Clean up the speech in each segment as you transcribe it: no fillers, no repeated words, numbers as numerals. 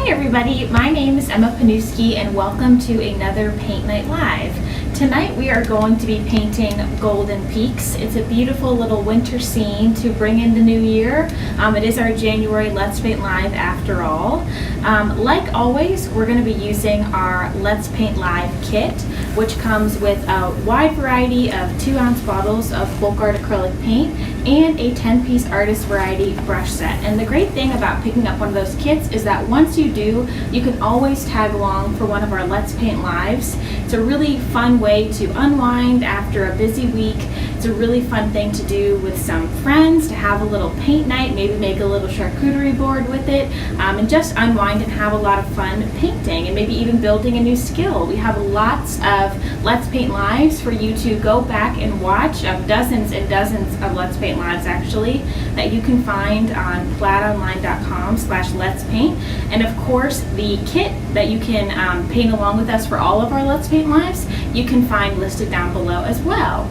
Hi everybody, my name is Emma Panuski and welcome to another Paint Night Live. Tonight we are going to be painting Golden Peaks. It's a beautiful little winter scene to bring in the new year. It is our January Let's Paint Live after all. Like always, we're going to be using our Let's Paint Live kit, which comes with a wide variety of 2-ounce bottles of FolkArt acrylic paint and a 10-piece artist variety brush set. And the great thing about picking up one of those kits is that once you do, you can always tag along for one of our Let's Paint Lives. It's a really fun way to unwind after a busy week. It's a really fun thing to do with some friends, to have a little paint night, maybe make a little charcuterie board with it, and just unwind and have a lot of fun painting and maybe even building a new skill. We have lots of Let's Paint Lives for you to go back and watch, dozens and dozens of Let's Paint Lives actually, that you can find on plaidonline.com/letspaint. And of course, the kit that you can paint along with us for all of our Let's Paint Lives, you can find listed down below as well.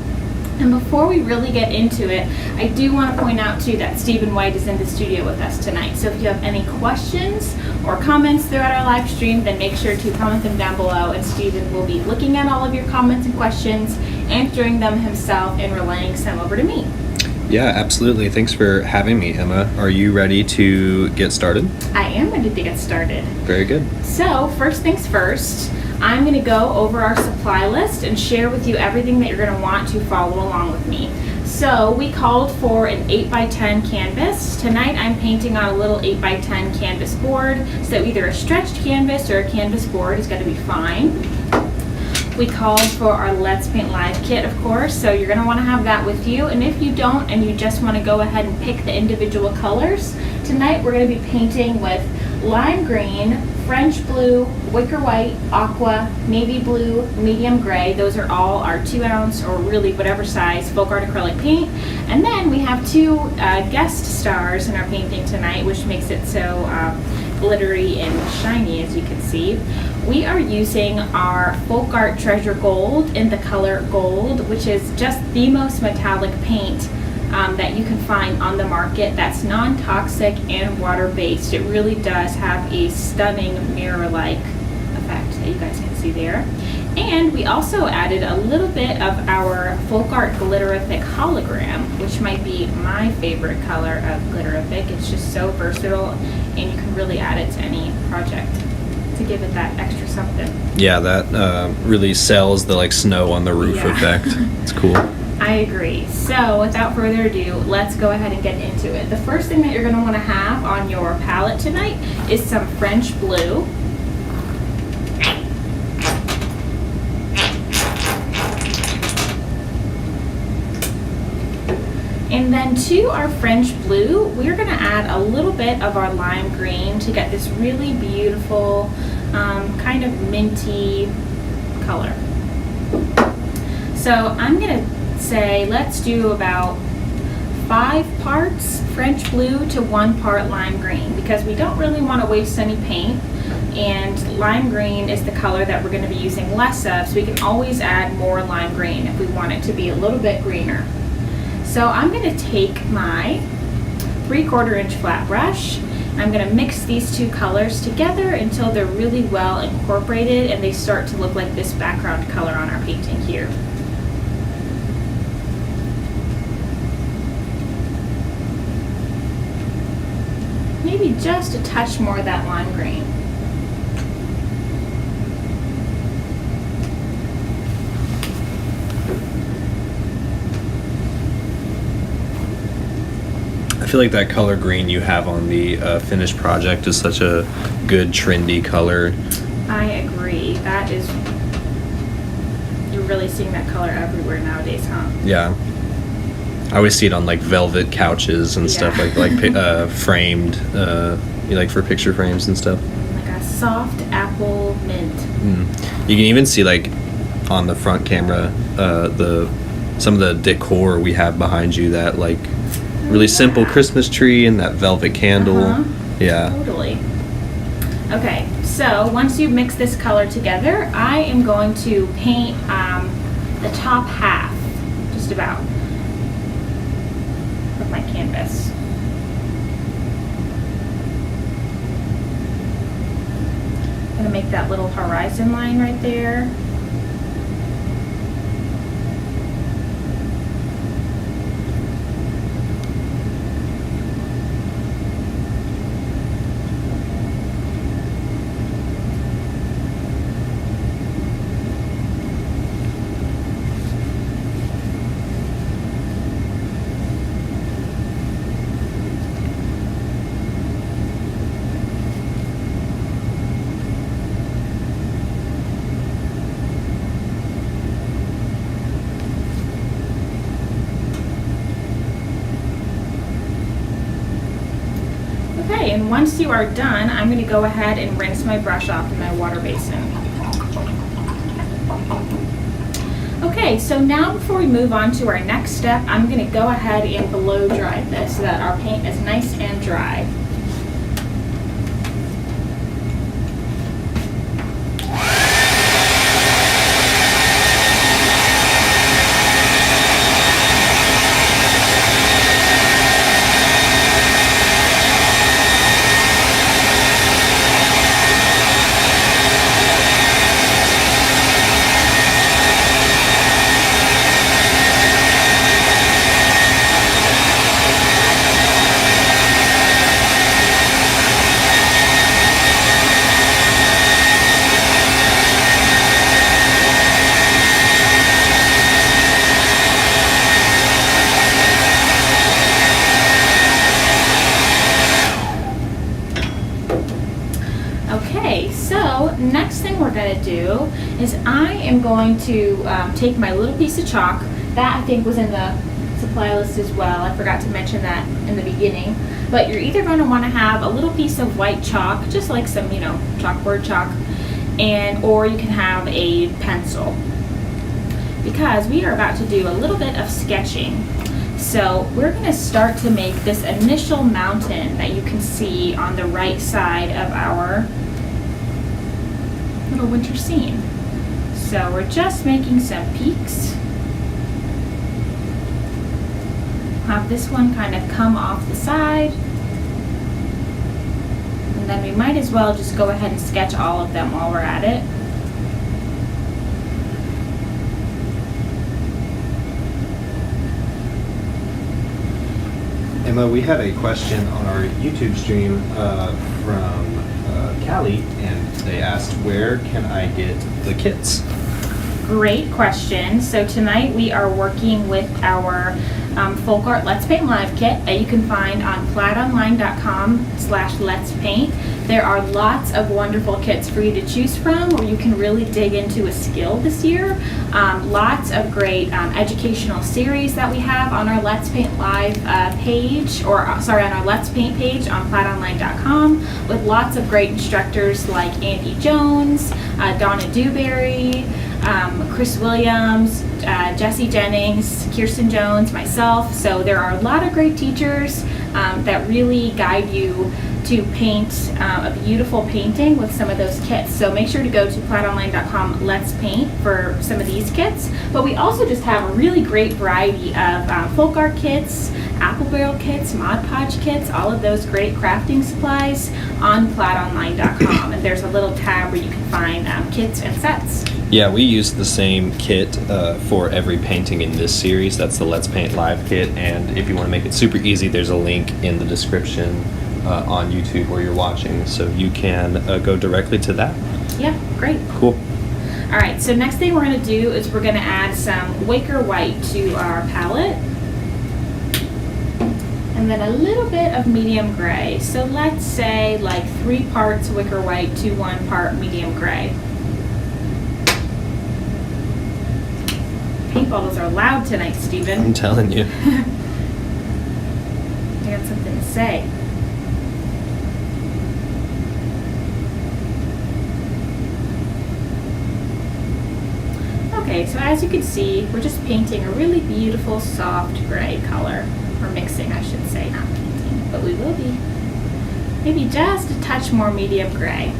And before we really get into it, I do want to point out too that Stephen White is in the studio with us tonight. So if you have any questions or comments throughout our live stream, then make sure to comment them down below, and Stephen will be looking at all of your comments and questions, answering them himself, and relaying some over to me. Yeah, absolutely. Thanks for having me, Emma. Are you ready to get started? I am ready to get started. Very good. So first things first, I'm going to go over our supply list and share with you everything that you're going to want to follow along with me. So we called for an 8x10 canvas. Tonight I'm painting on a little 8x10 canvas board, so either a stretched canvas or a canvas board is going to be fine. We called for our Let's Paint Live kit, of course, so you're going to want to have that with you. And if you don't and you just want to go ahead and pick the individual colors, tonight we're going to be painting with lime green, French blue, wicker white, aqua, navy blue, medium gray. Those are all our 2-ounce or really whatever size FolkArt acrylic paint. And then we have two guest stars in our painting tonight, which makes it so glittery and shiny, as you can see. We are using our FolkArt Treasure Gold in the color gold, which is just the most metallic paint that you can find on the market that's non-toxic and water-based. It really does have a stunning mirror-like effect that you guys can see there. And we also added a little bit of our FolkArt Glitterific Hologram, which might be my favorite color of Glitterific. It's just so versatile, and you can really add it to any project to give it that extra something. Yeah, that really sells the snow on the roof effect. It's cool. I agree. So without further ado, let's go ahead and get into it. The first thing that you're going to want to have on your palette tonight is some French blue. And then to our French blue, we're going to add a little bit of our lime green to get this really beautiful kind of minty color. So I'm going to say let's do about 5 parts French blue to 1 part lime green, because we don't really want to waste any paint, and lime green is the color that we're going to be using less of, so we can always add more lime green if we want it to be a little bit greener. So I'm going to take my 3/4 inch flat brush. I'm going to mix these two colors together until they're really well incorporated and they start to look like this background color on our painting here. Maybe just a touch more of that lime green. I feel like that color green you have on the finished project is such a good trendy color. I agree. That is, you're really seeing that color everywhere nowadays, huh? Yeah. I always see it on velvet couches and stuff, framed, for picture frames and stuff. Like a soft apple mint. You can even see on the front camera some of the decor we have behind you, that really simple Christmas tree and that velvet candle. Yeah. Totally. Okay, so once you mix this color together, I am going to paint the top half, just about, of my canvas. that little horizon line right there. Okay, and once you are done, I'm going to go ahead and rinse my brush off in my water basin. Okay, so now before we move on to our next step, I'm going to go ahead and blow dry this so that our paint is nice and dry. Okay, so next thing we're going to do is I am going to take my little piece of chalk. That I think was in the supply list as well. I forgot to mention that in the beginning. But you're either going to want to have a little piece of white chalk, just like some, chalkboard chalk, or you can have a pencil. Because we are about to do a little bit of sketching. So we're going to start to make this initial mountain that you can see on the right side of our little winter scene. So we're just making some peaks. Have this one kind of come off the side. And then we might as well just go ahead and sketch all of them while we're at it. Emma, we had a question on our YouTube stream from Callie, and they asked, where can I get the kits? Great question. So tonight we are working with our FolkArt Let's Paint Live kit that you can find on plaidonline.com/Let's Paint. There are lots of wonderful kits for you to choose from where you can really dig into a skill this year. Lots of great educational series that we have on our Let's Paint Live page, on our Let's Paint page on plaidonline.com, with lots of great instructors like Andy Jones, Donna Dewberry, Chris Williams, Jesse Jennings, Kirsten Jones, myself. So there are a lot of great teachers that really guide you to paint a beautiful painting with some of those kits. So make sure to go to plaidonline.com/Let's Paint for some of these kits. But we also just have a really great variety of FolkArt kits, apple barrel kits, Mod Podge kits, all of those great crafting supplies on plaidonline.com. And there's a little tab where you can find kits and sets. Yeah, we use the same kit for every painting in this series. That's the Let's Paint Live kit. And if you want to make it super easy, there's a link in the description on YouTube where you're watching, so you can go directly to that. Yeah, great. Cool. All right, so next thing we're going to do is we're going to add some Wicker White to our palette. And then a little bit of medium gray. So let's say like 3 parts Wicker White to 1 part medium gray. Paint bubbles are loud tonight, Stephen. I'm telling you. I got something to say. Okay, so as you can see, we're just painting a really beautiful soft gray color. Or mixing, I should say, not painting, but we will be. Maybe just a touch more medium gray.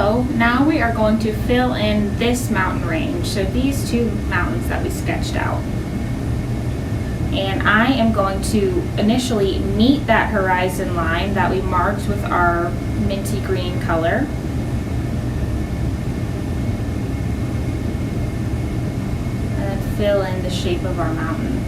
So now we are going to fill in this mountain range. So these two mountains that we sketched out. And I am going to initially meet that horizon line that we marked with our minty green color. And then fill in the shape of our mountain.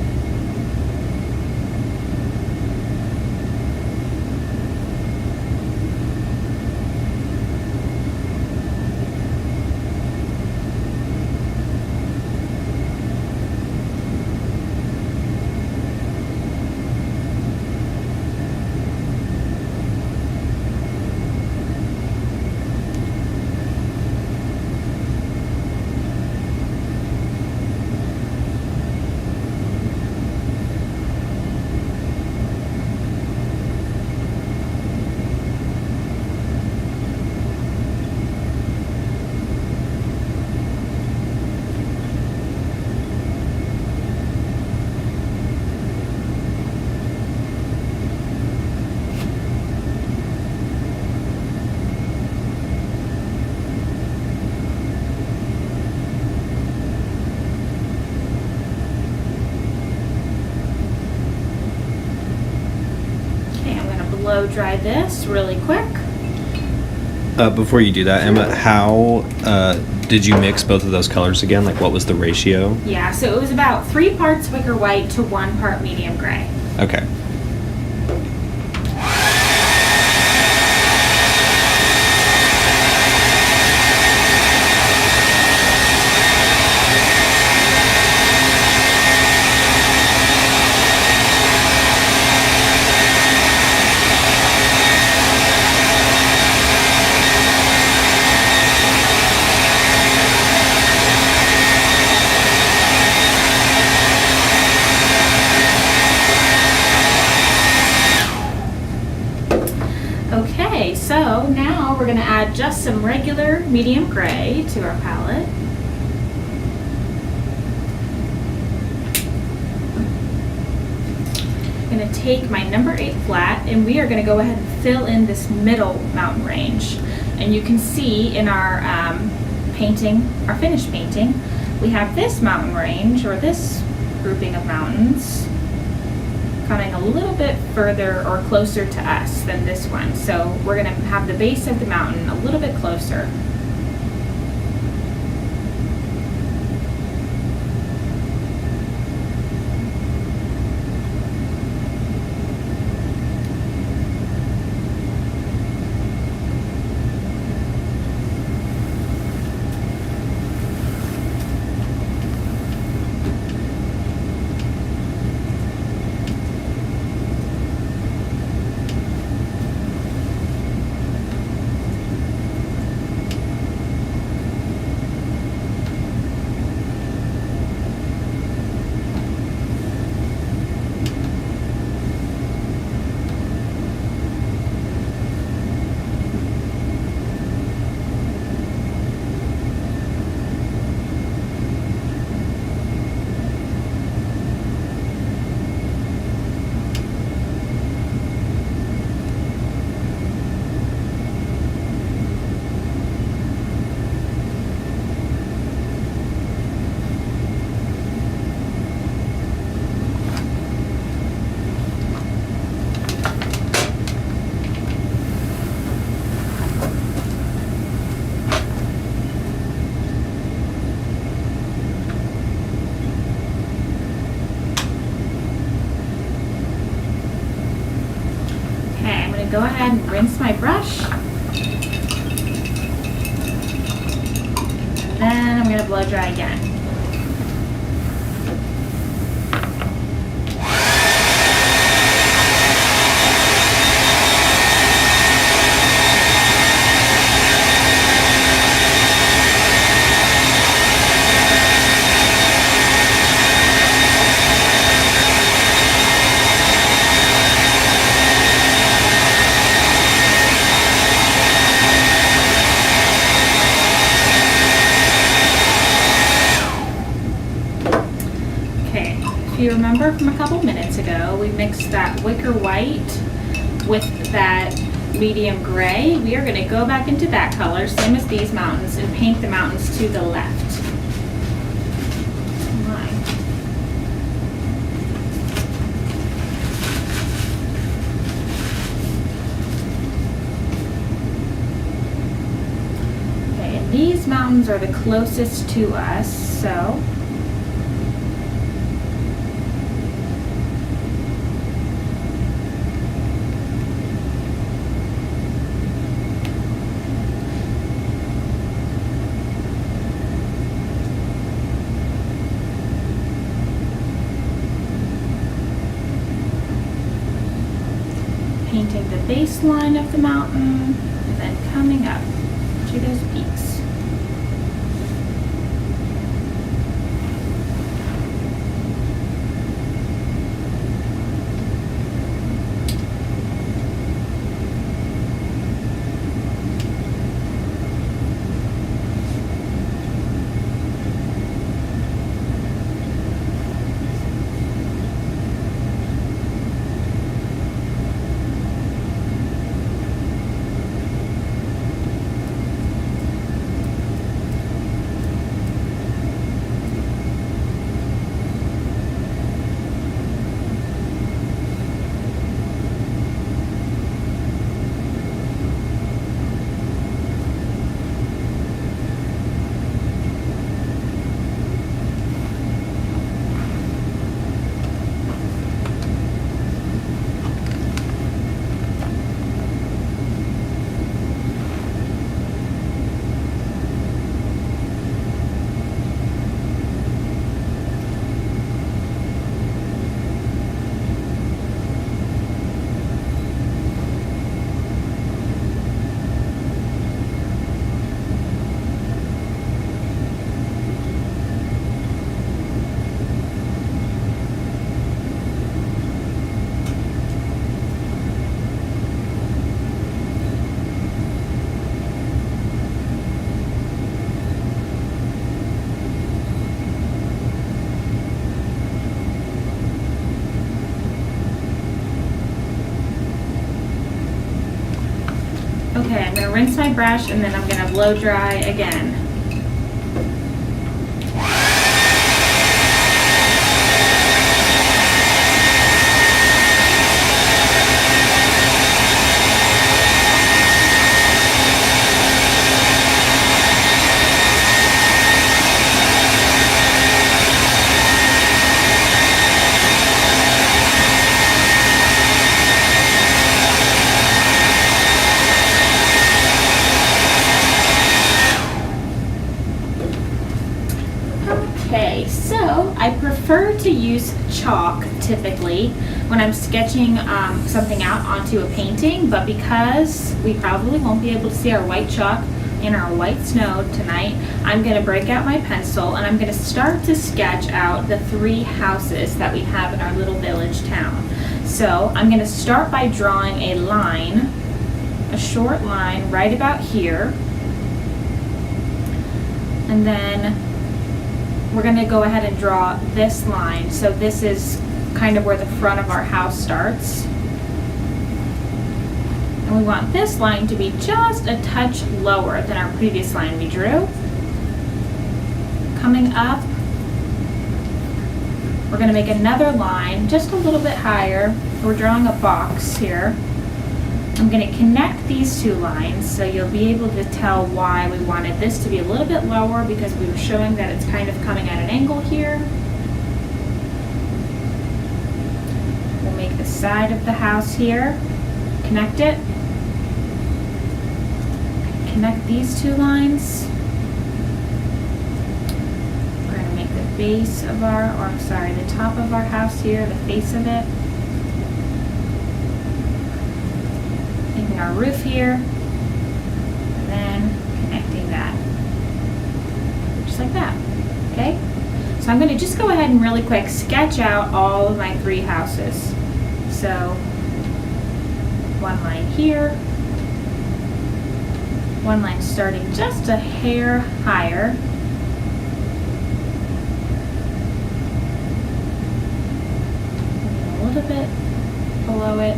Blow dry this really quick. Before you do that, Emma, how did you mix both of those colors again? Like, what was the ratio? Yeah, so it was about 3 parts wicker white to 1 part medium gray. Okay. Okay, so now we're going to add just some regular medium gray to our palette. I'm going to take my number 8 flat and we are going to go ahead and fill in this middle mountain range. And you can see in our painting, our finished painting, we have this mountain range, or this grouping of mountains, coming a little bit further or closer to us than this one. So we're going to have the base of the mountain a little bit closer. Go ahead and rinse my brush. And then I'm going to blow dry again. If you remember from a couple minutes ago, we mixed that wicker white with that medium gray, we are going to go back into that color, same as these mountains, and paint the mountains to the left. Okay, and these mountains are the closest to us, so painting the baseline of the mountain and then coming up to those peaks. Okay, I'm going to rinse my brush and then I'm going to blow dry again. Okay, so I prefer to use chalk typically when I'm sketching something out onto a painting, but because we probably won't be able to see our white chalk in our white snow tonight, I'm going to break out my pencil and I'm going to start to sketch out the 3 houses that we have in our little village town. So I'm going to start by drawing a line, a short line right about here, and then we're going to go ahead and draw this line. So this is kind of where the front of our house starts. And we want this line to be just a touch lower than our previous line we drew. Coming up, we're going to make another line just a little bit higher. We're drawing a box here. I'm going to connect these 2 lines so you'll be able to tell why we wanted this to be a little bit lower, because we were showing that it's kind of coming at an angle here. We'll make the side of the house here, connect it, connect these 2 lines. We're going to make the base of the top of our house here, the face of it. Our roof here, and then connecting that just like that. Okay, so I'm going to just go ahead and really quick sketch out all of my 3 houses. So 1 line here, 1 line starting just a hair higher, a little bit below it.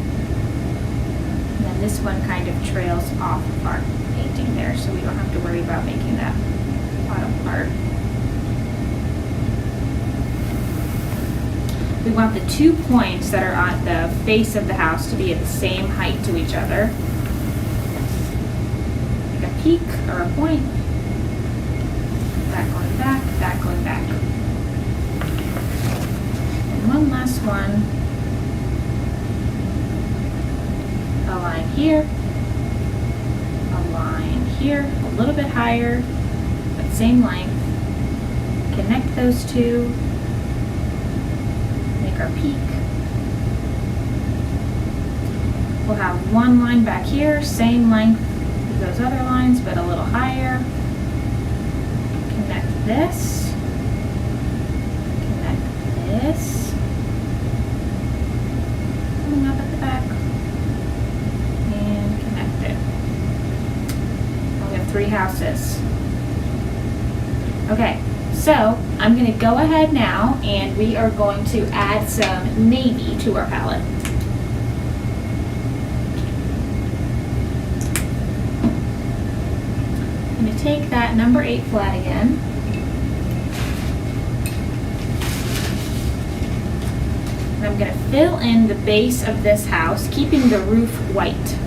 this one kind of trails off of our painting there, so we don't have to worry about making that bottom part. We want the 2 points that are on the face of the house to be at the same height to each other. Like a peak or a point. That going back, that going back. And one last one. A line here. A line here. A little bit higher, but same length. Connect those two. Make our peak. We'll have one line back here, same length as those other lines, but a little higher. Connect this. Connect this. Coming up at the back. And connect it. And we have 3 houses. Okay. So I'm going to go ahead now and we are going to add some navy to our palette. I'm going to take that number 8 flat again. And I'm going to fill in the base of this house, keeping the roof white.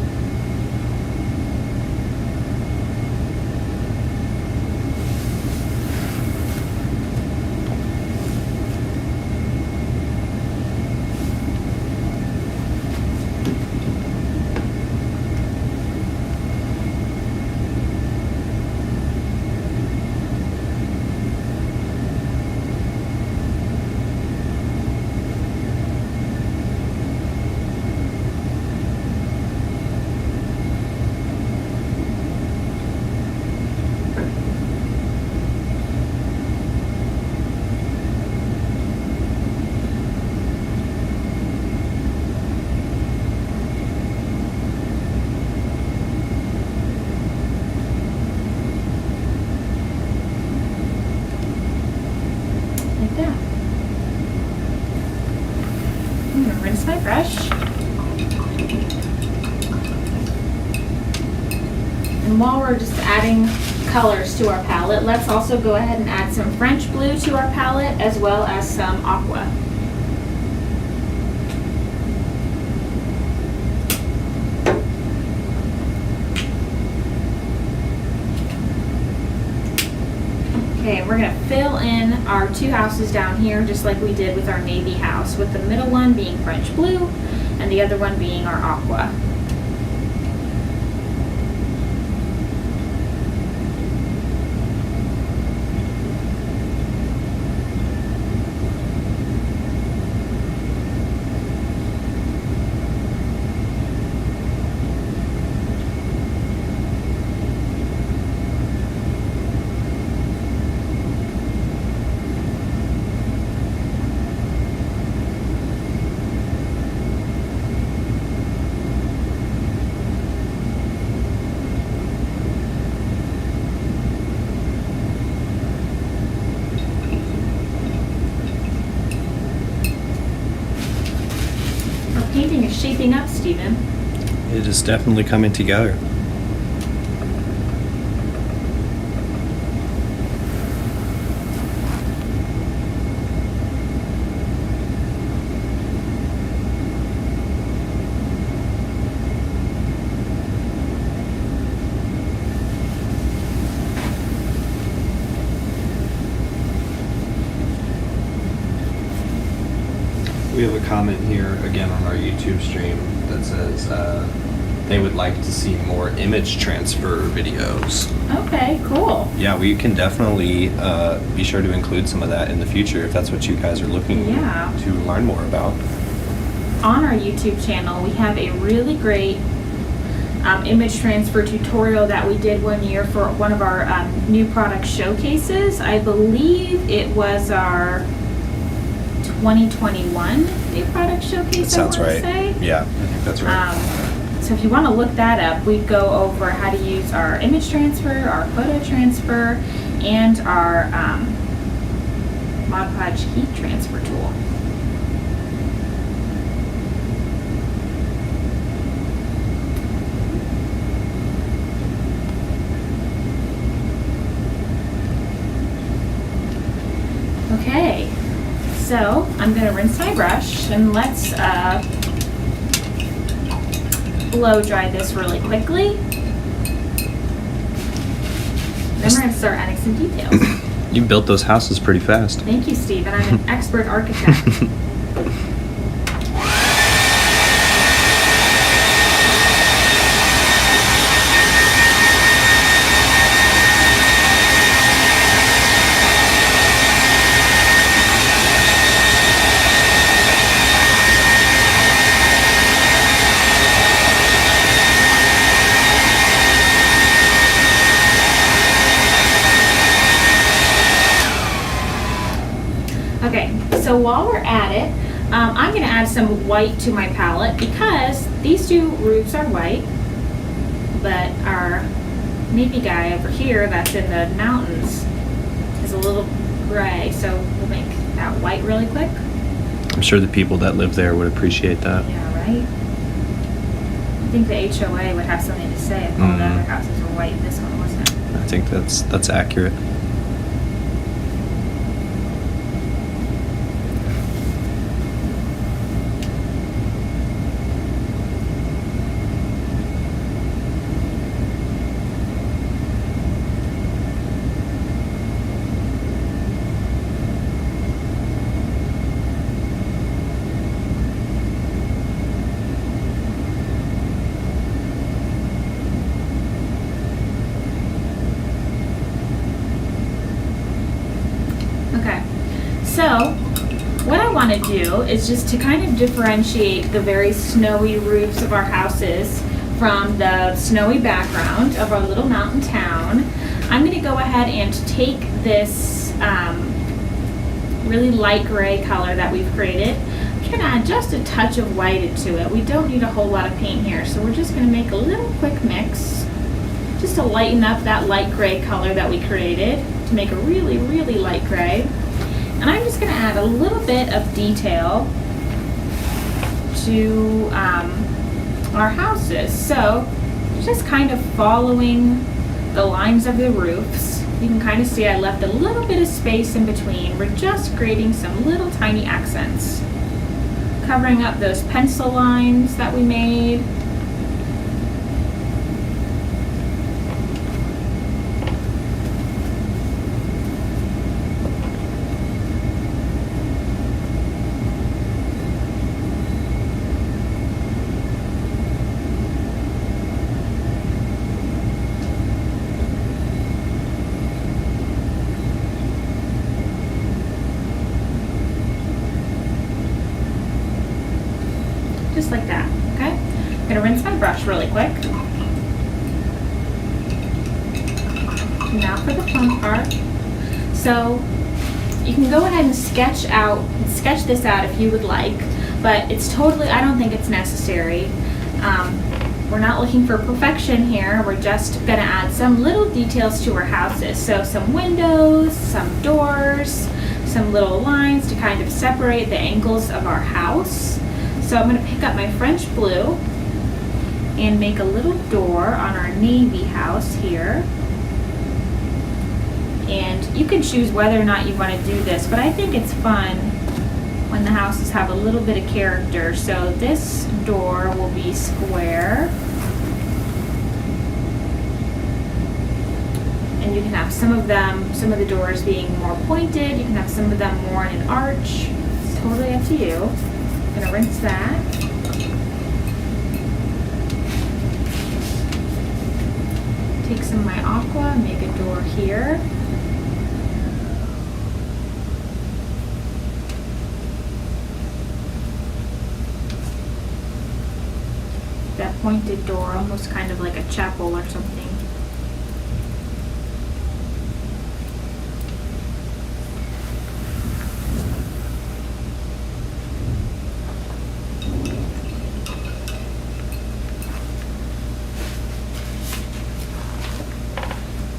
Rinse my brush. And while we're just adding colors to our palette, let's also go ahead and add some French blue to our palette as well as some aqua. Okay, and we're going to fill in our 2 houses down here just like we did with our navy house, with the middle one being French blue and the other one being our aqua. Painting is shaping up, Stephen. It is definitely coming together. We have a comment here again on our YouTube stream that says they would like to see more image transfer videos. Okay, cool. Yeah, we can definitely be sure to include some of that in the future if that's what you guys are looking to learn more about. On our YouTube channel, we have a really great image transfer tutorial that we did one year for one of our new product showcases. I believe it was our 2021 new product showcase. That sounds right. Say. Yeah, I think that's right. So if you want to look that up, we go over how to use our image transfer, our photo transfer, and our Mod Podge heat transfer tool. Okay, so I'm gonna rinse my brush and let's blow dry this really quickly. Then we're gonna start adding some details. You built those houses pretty fast. Thank you, Stephen. I'm an expert architect. Okay, so while we're at it, I'm going to add some white to my palette because these two roofs are white, but our navy guy over here that's in the mountains is a little gray, so we'll make that white really quick. I'm sure the people that live there would appreciate that. Yeah, right? I think the HOA would have something to say if all the other houses were white and this one wasn't. I think that's accurate. Okay, so what I want to do is just to kind of differentiate the very snowy roofs of our houses from the snowy background of our little mountain town. I'm going to go ahead and take this really light gray color that we've created. I'm going to add just a touch of white into it. We don't need a whole lot of paint here, so we're just going to make a little quick mix just to lighten up that light gray color that we created, to make a really, really light gray. And I'm just going to add a little bit of detail to our houses. So just kind of following the lines of the roofs. You can kind of see I left a little bit of space in between. We're just creating some little tiny accents, covering up those pencil lines that we made. Just like that, okay? I'm gonna rinse my brush really quick. Now for the fun part. So you can go ahead and sketch this out if you would like, but it's totally, I don't think it's necessary. We're not looking for perfection here. We're just gonna add some little details to our houses. So some windows, some doors, some little lines to kind of separate the angles of our house. So I'm going to pick up my French blue and make a little door on our navy house here. And you can choose whether or not you want to do this, but I think it's fun when the houses have a little bit of character. So this door will be square. And you can have some of the doors being more pointed. You can have some of them more in an arch. It's totally up to you. I'm gonna rinse that. Take some of my aqua, make a door here. That pointed door, almost kind of like a chapel or something.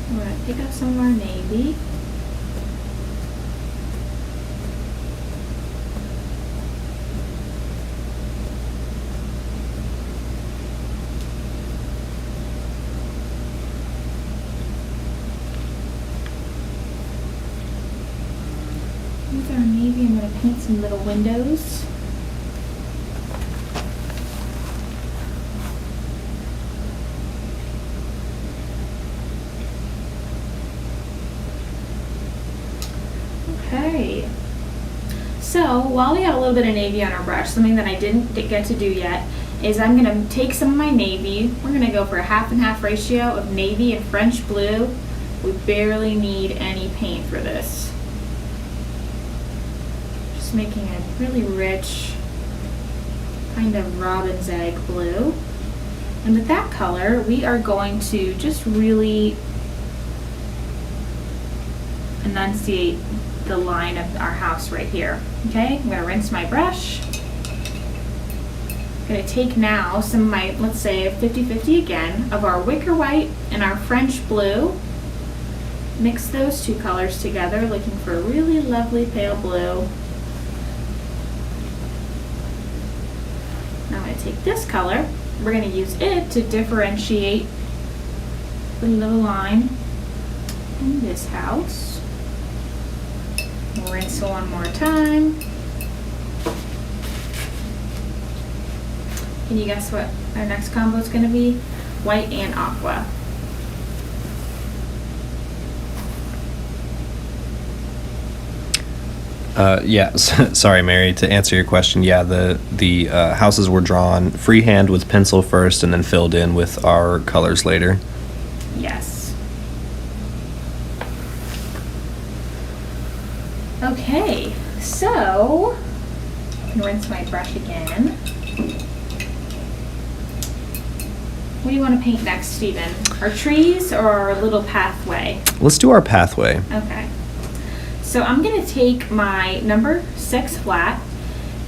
I'm going to pick up some of our navy. With our navy, I'm going to paint some little windows. Okay. So while we have a little bit of navy on our brush, something that I didn't get to do yet is I'm going to take some of my navy. We're going to go for a half and half ratio of navy and French blue. We barely need any paint for this. Just making a really rich kind of robin's egg blue. And with that color, we are going to just really enunciate the line of our house right here. Okay, I'm gonna rinse my brush. I'm gonna take now some of my, let's say 50-50 again, of our wicker white and our French blue. Mix those two colors together, looking for a really lovely pale blue. Now I'm gonna take this color. We're gonna use it to differentiate the little line in this house. We'll rinse one more time. Can you guess what our next combo is going to be? White and aqua. Yeah, sorry, Mary. To answer your question, yeah, the houses were drawn freehand with pencil first, and then filled in with our colors later. Yes. Okay, so I can rinse my brush again. What do you want to paint next, Stephen? Our trees or our little pathway? Let's do our pathway. Okay. So I'm going to take my number 6 flat,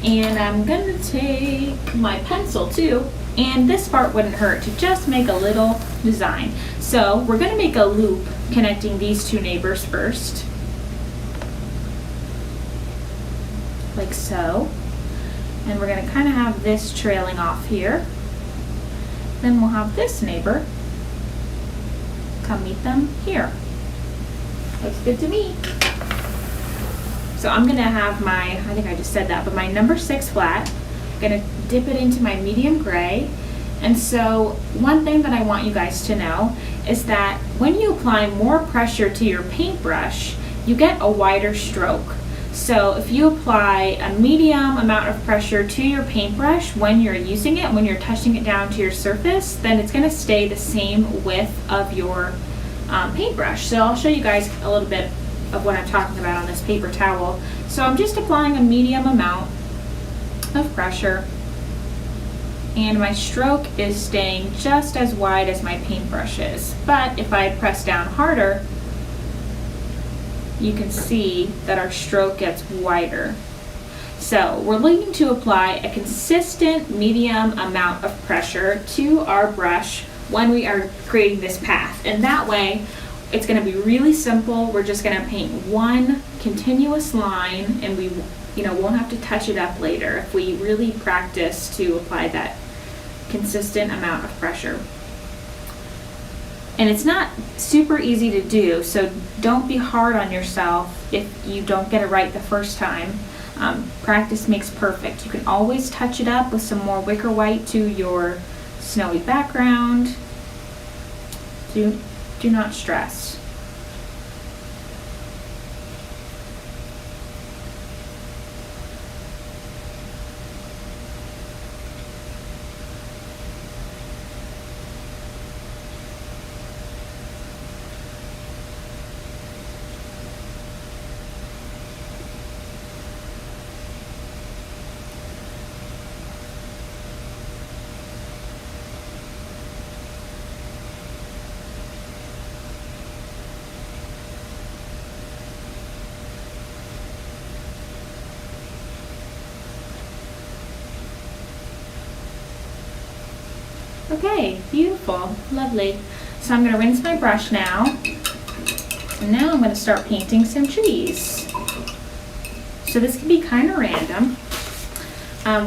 and I'm going to take my pencil too, and this part wouldn't hurt to just make a little design. So we're going to make a loop connecting these two neighbors first. Like so. And we're going to kind of have this trailing off here. Then we'll have this neighbor come meet them here. Looks good to me. So I'm going to have my, I think I just said that, but my number 6 flat. I'm going to dip it into my medium gray. And so one thing that I want you guys to know is that when you apply more pressure to your paintbrush, you get a wider stroke. So if you apply a medium amount of pressure to your paintbrush when you're using it, when you're touching it down to your surface, then it's going to stay the same width of your paintbrush. So I'll show you guys a little bit of what I'm talking about on this paper towel. So I'm just applying a medium amount of pressure, and my stroke is staying just as wide as my paintbrush is. But if I press down harder, you can see that our stroke gets wider. So we're looking to apply a consistent medium amount of pressure to our brush when we are creating this path. And that way, it's going to be really simple. We're just going to paint one continuous line, and we won't have to touch it up later if we really practice to apply that consistent amount of pressure. And it's not super easy to do, so don't be hard on yourself if you don't get it right the first time. Practice makes perfect. You can always touch it up with some more wicker white to your snowy background. Do not stress. Okay, beautiful, lovely. So I'm going to rinse my brush now, and now I'm going to start painting some trees. So this can be kind of random.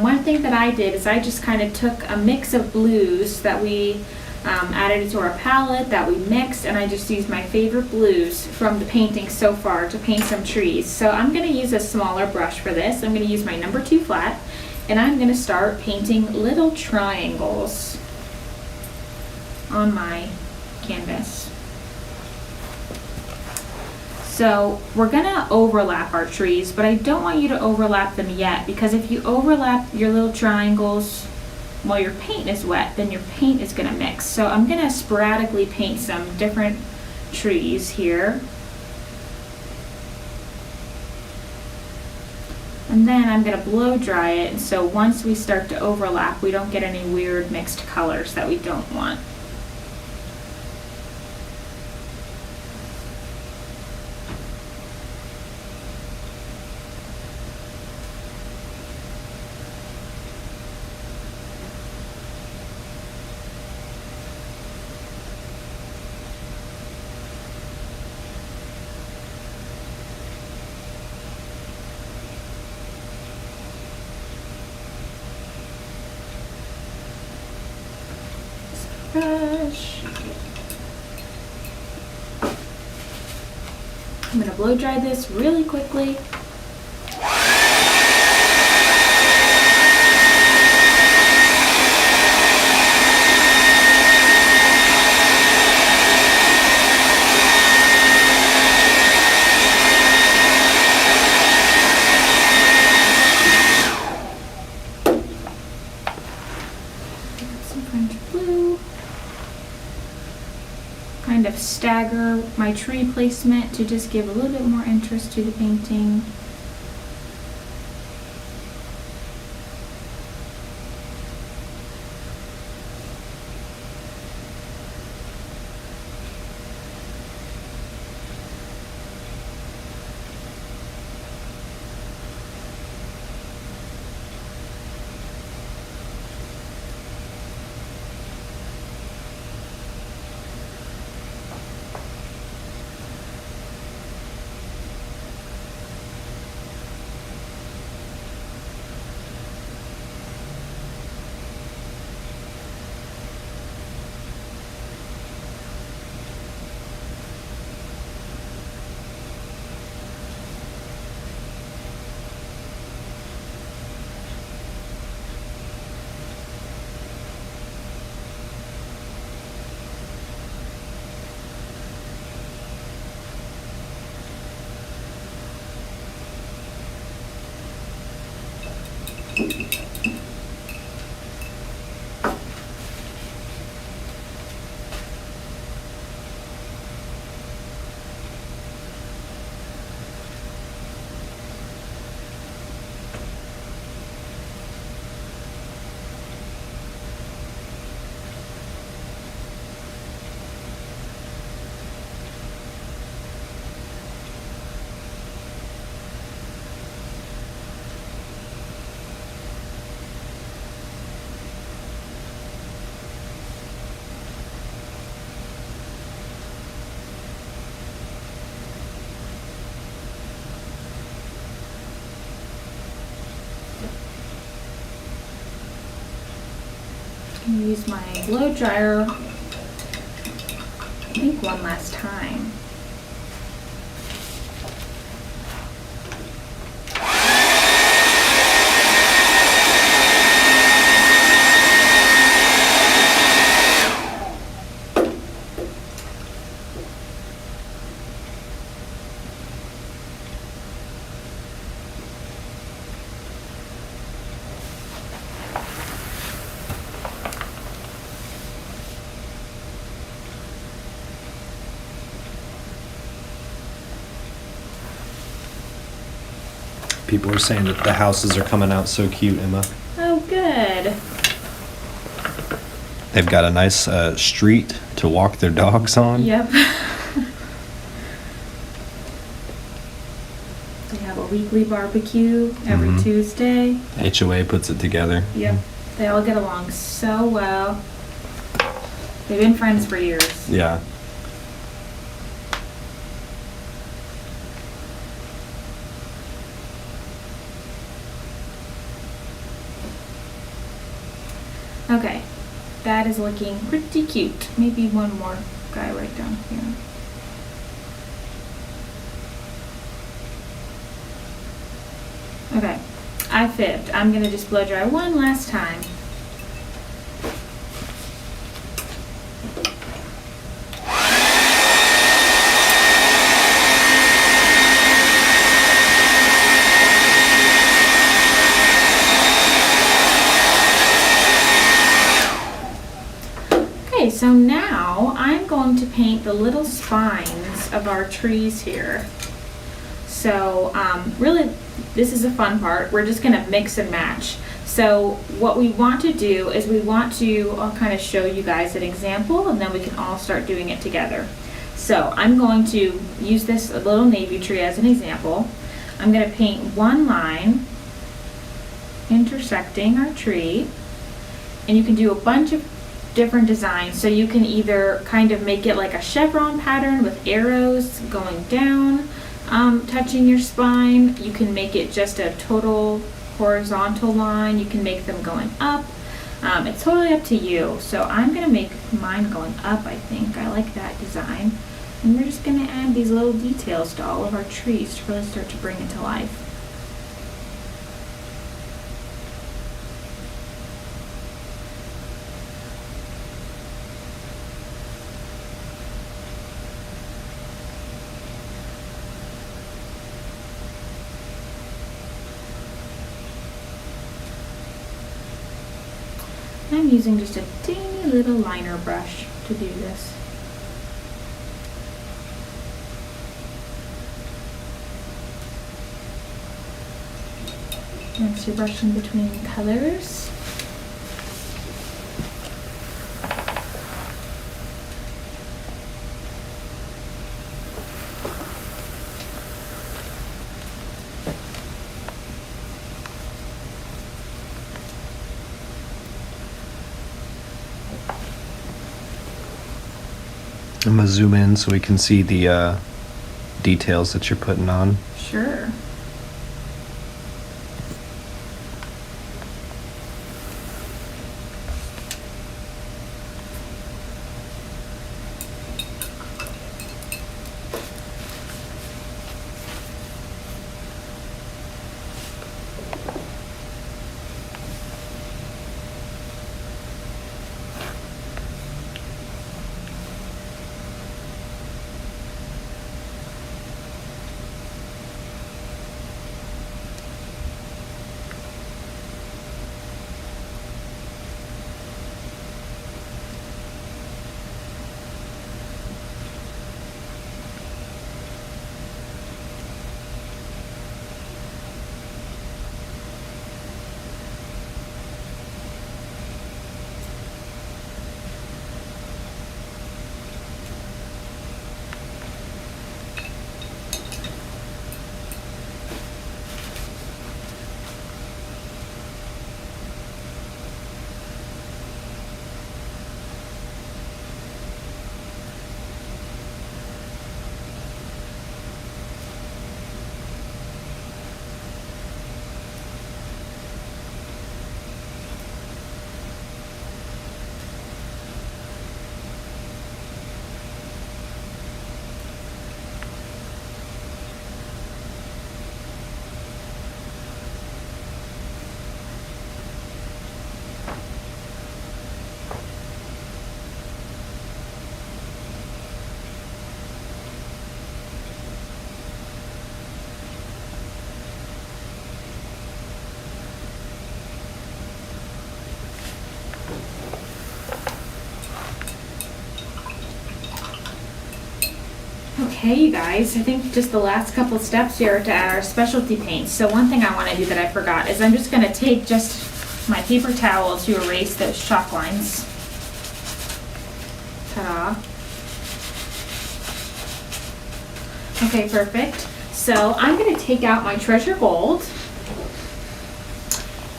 One thing that I did is I just kind of took a mix of blues that we Added it to our palette that we mixed, and I just used my favorite blues from the painting so far to paint some trees. So I'm going to use a smaller brush for this. I'm going to use my number 2 flat, and I'm going to start painting little triangles on my canvas. So we're going to overlap our trees, but I don't want you to overlap them yet, because if you overlap your little triangles while your paint is wet, then your paint is going to mix. So I'm going to sporadically paint some different trees here. And then I'm going to blow dry it, and so once we start to overlap, we don't get any weird mixed colors that we don't want. Brush. I'm going to blow dry this really quickly. Some French blue. Kind of stagger my tree placement to just give a little bit more interest to the painting. Use my blow dryer, I think one last time. People are saying that the houses are coming out so cute, Emma. Oh, good. They've got a nice street to walk their dogs on. Yep. They have a weekly barbecue every Tuesday. HOA puts it together. Yep. They all get along so well. They've been friends for years. Yeah. Okay, that is looking pretty cute. Maybe one more guy right down here. Okay, I fibbed. I'm gonna just blow dry one last time. Okay, so now I'm going to paint the little spines of our trees here. So really, this is a fun part. We're just gonna mix and match. So what we want to do is I'll kind of show you guys an example, and then we can all start doing it together. So I'm going to use this little navy tree as an example. I'm gonna paint one line intersecting our tree, and you can do a bunch of different designs. So you can either kind of make it like a chevron pattern with arrows going down, touching your spine. You can make it just a total horizontal line. You can make them going up. It's totally up to you. So I'm gonna make mine going up, I think. I like that design. And we're just gonna add these little details to all of our trees to really start to bring it to life. I'm using just a teeny little liner brush to do this. Next, you're brushing between colors. I'm gonna zoom in so we can see the details that you're putting on. Sure. Okay, you guys, I think just the last couple steps here to add our specialty paints. So one thing I want to do that I forgot is I'm just going to take just my paper towel to erase those chalk lines. Ta-da. Okay, perfect. So I'm going to take out my treasure gold.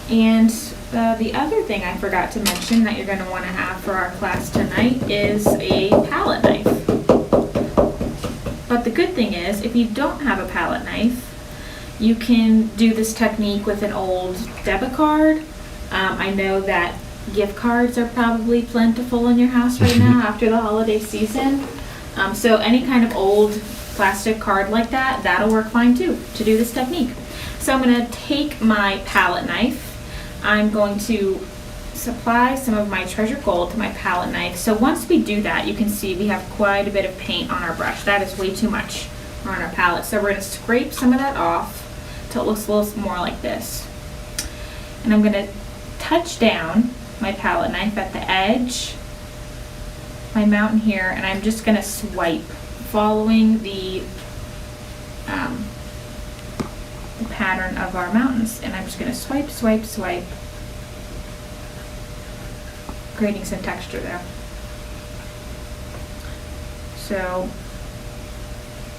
And the other thing I forgot to mention that you're going to want to have for our class tonight is a palette knife. But the good thing is, if you don't have a palette knife, you can do this technique with an old debit card. I know that gift cards are probably plentiful in your house right now after the holiday season. So any kind of old plastic card like that, that'll work fine too to do this technique. So I'm going to take my palette knife. I'm going to supply some of my treasure gold to my palette knife. So once we do that, you can see we have quite a bit of paint on our brush. That is way too much on our palette. So we're going to scrape some of that off till it looks a little more like this. And I'm going to touch down my palette knife at the edge, my mountain here, and I'm just going to swipe following the pattern of our mountains. And I'm just going to swipe, swipe, swipe, creating some texture there. So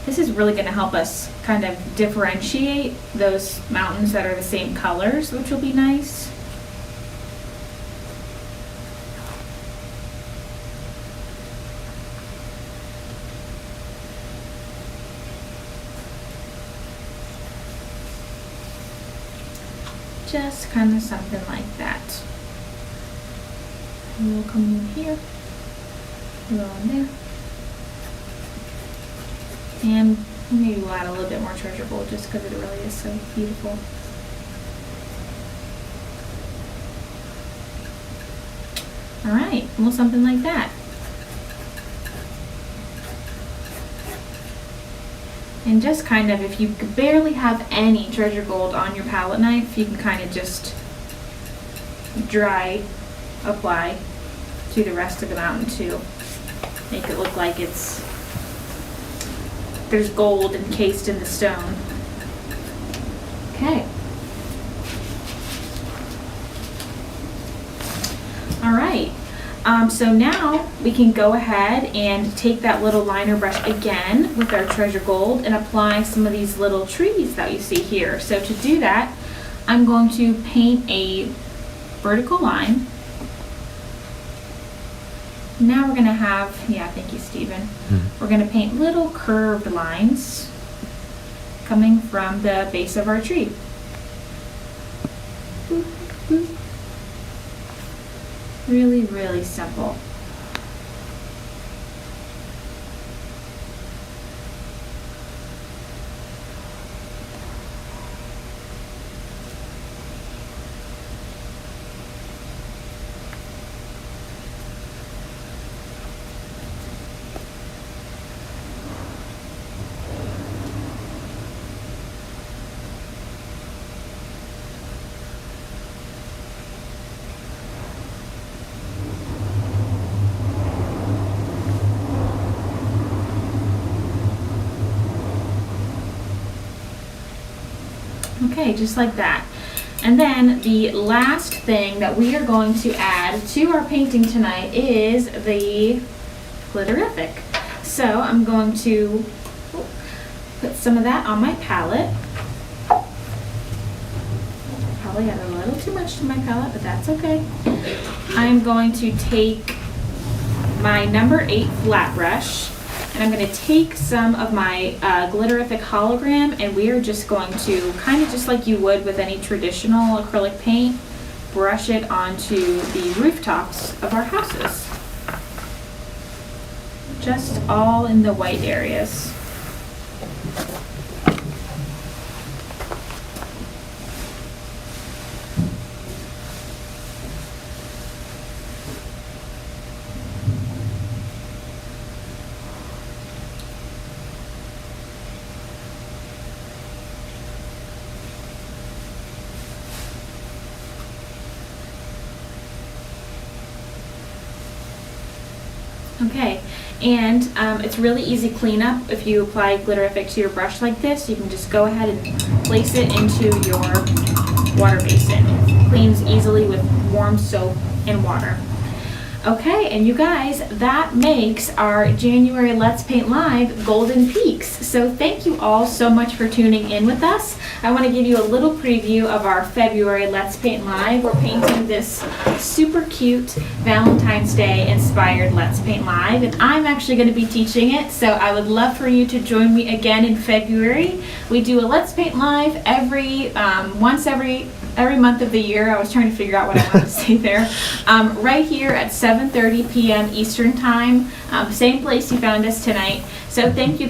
this is really going to help us kind of differentiate those mountains that are the same colors, which will be nice. Just kind of something like that. And we'll come in here, go in there, and maybe we'll add a little bit more treasure gold just because it really is so beautiful. All right, well, something like that. And just kind of, if you barely have any treasure gold on your palette knife, you can kind of just dry apply to the rest of the mountain too. Make it look like there's gold encased in the stone. Okay. All right. So now we can go ahead and take that little liner brush again with our treasure gold and apply some of these little trees that you see here. So to do that, I'm going to paint a vertical line. Now we're going to have, yeah, thank you, Stephen. We're going to paint little curved lines coming from the base of our tree. Boop, boop. Really, really simple. Okay, just like that. And then the last thing that we are going to add to our painting tonight is the glitterific. So I'm going to put some of that on my palette. Probably add a little too much to my palette, but that's okay. I'm going to take my number 8 flat brush, and I'm going to take some of my glitterific hologram, and we are just going to, kind of just like you would with any traditional acrylic paint, brush it onto the rooftops of our houses. Just all in the white areas. Okay, and it's really easy cleanup if you apply glitterific to your brush like this. You can just go ahead and place it into your water basin. It cleans easily with warm soap and water. Okay, and you guys, that makes our January Let's Paint Live Golden Peaks. So thank you all so much for tuning in with us. I want to give you a little preview of our February Let's Paint Live. We're painting this super cute Valentine's Day inspired Let's Paint Live, and I'm actually going to be teaching it, so I would love for you to join me again in February. We do a Let's Paint Live once every month of the year. I was trying to figure out what I wanted to say there. Right here at 7:30 p.m. Eastern Time, same place you found us tonight. So thank you